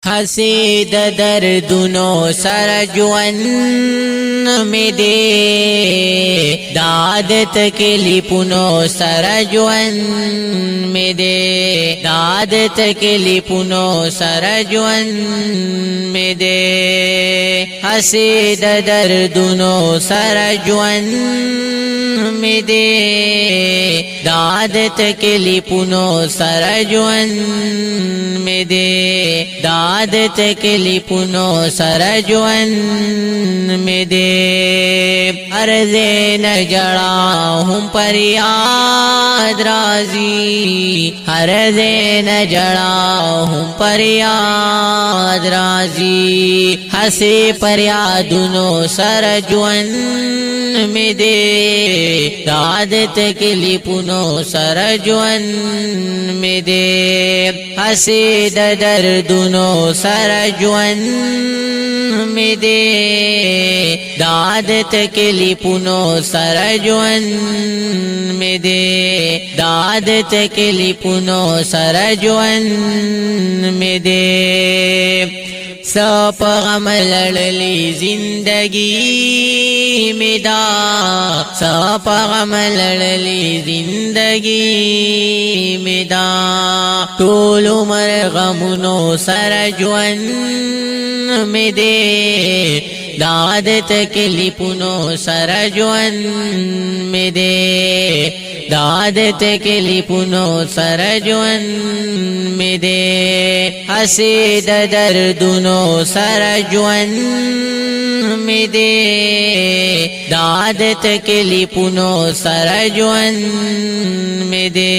हंसी the दर्दुनो sir Juan में दे दाद तकलीफुनो सर जुअन में दे दाद तकलीफुनो सर जुअन में दे हंसी द दर्दुनो सर जुअन में दे दाद तकलीफुनो सर जुअन में दे दाद तकलीफुनो सर जुअन में दे अर्ज़े न जड़ा हूँ पर याद राजी अर्ज़े न जड़ा हूँ पर याद राजी हंसे पर यादुनो सर जुअन में दे दाद तकलीफुनो सर जुअन में दे हंसे द दर्दुनो सर जुअन में दे दाद तकलीफुनो सर जुअन में दे दाद तकलीफुनो सर जुअन में दे सब गम लड़ली जिंदगी में दा सब गम लड़ली जिंदगी में दा टोल उमर गमुनो सर जुअन में दे दाद तकलीफुनो सर जुअन में दे दाद तकलीफुनो सर जुअन में दे हंसे द दर्दुनो सर जुअन में दे दाद तकलीफुनो सर जुअन में दे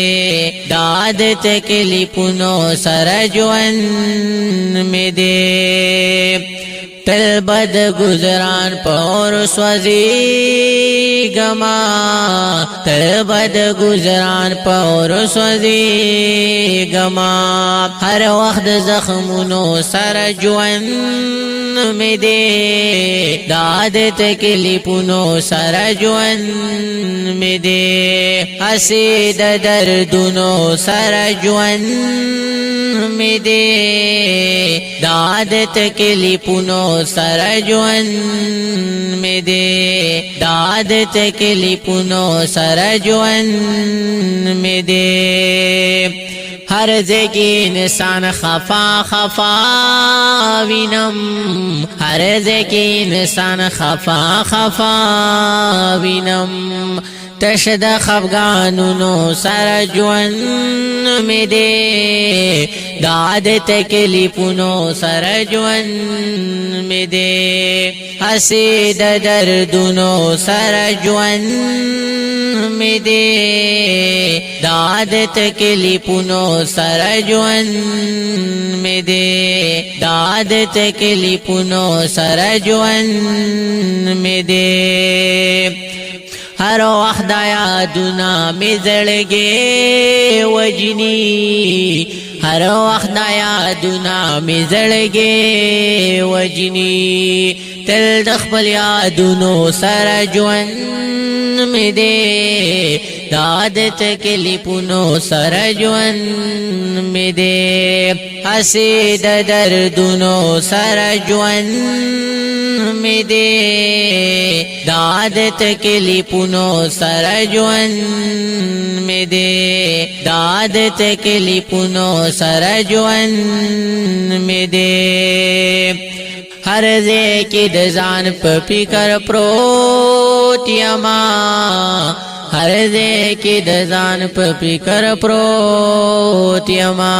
दाद तकलीफुनो सर जुअन में दे तल बद गुजरान पौर स्वजी गमा तल बद गुजरान पौर स्वजी गमा हर वक्त जख्मुनो सर जुअन में दे दाद तकलीफुनो सर जुअन में दे हंसे द दर्दुनो सर जुअन में दे दाद तकलीफुनो सर जुअन में दे दाद तकलीफुनो सर जुअन में दे हर जगह इंसान खफा खफा विनम हर जगह इंसान खफा खफा विनम तशद खफगानुनो सर जुअन में दे दाद तकलीफुनो सर जुअन में दे हंसे द दर्दुनो सर जुअन में दे दाद तकलीफुनो सर जुअन में दे दाद तकलीफुनो सर जुअन में दे हर वक्त यादुना में जड़गे वजनी हर वक्त यादुना में जड़गे वजनी तल दखबल यादुनो सर जुअन में दे दाद तकलीफुनो सर जुअन में दे हंसे द दर्दुनो सर जुअन में दे दाद तकलीफुनो सर जुअन में दे दाद तकलीफुनो सर जुअन में दे हर जे की दजान पपिकर प्रोटियमा हर जे की दजान पपिकर प्रोटियमा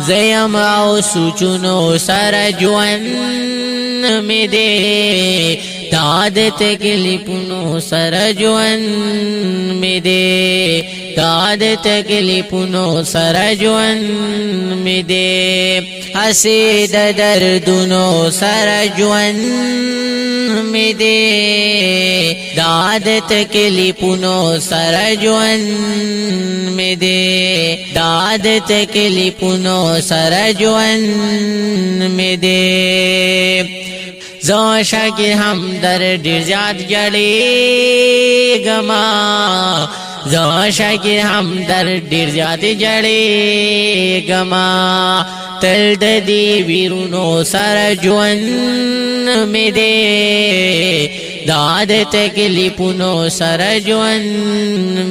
जयम आओ सुचुनो सर जुअन में दे दाद तकलीफुनो सर जुअन में दे दाद तकलीफुनो सर जुअन में दे हंसे द दर्दुनो सर जुअन में दे दाद तकलीफुनो सर जुअन में दे दाद तकलीफुनो सर जुअन में दे जोशा के हम दर्द जात जड़े गमा जोशा के हम दर्द जात जड़े गमा تل د دې ویرونو سره ژوند مې دی دا د تکلیفونو سره ژوند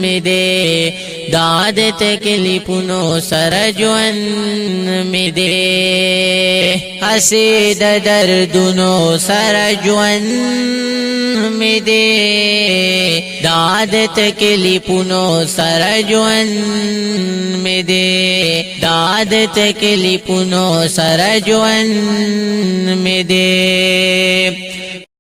مې دی دا د تکلیفونو سره ژوند مې دی هسې د دردونو سره ژوند مې دی دا د تکلیفونو سره ژوند مې دی دا د تکلیفونو سره ژوند مې دی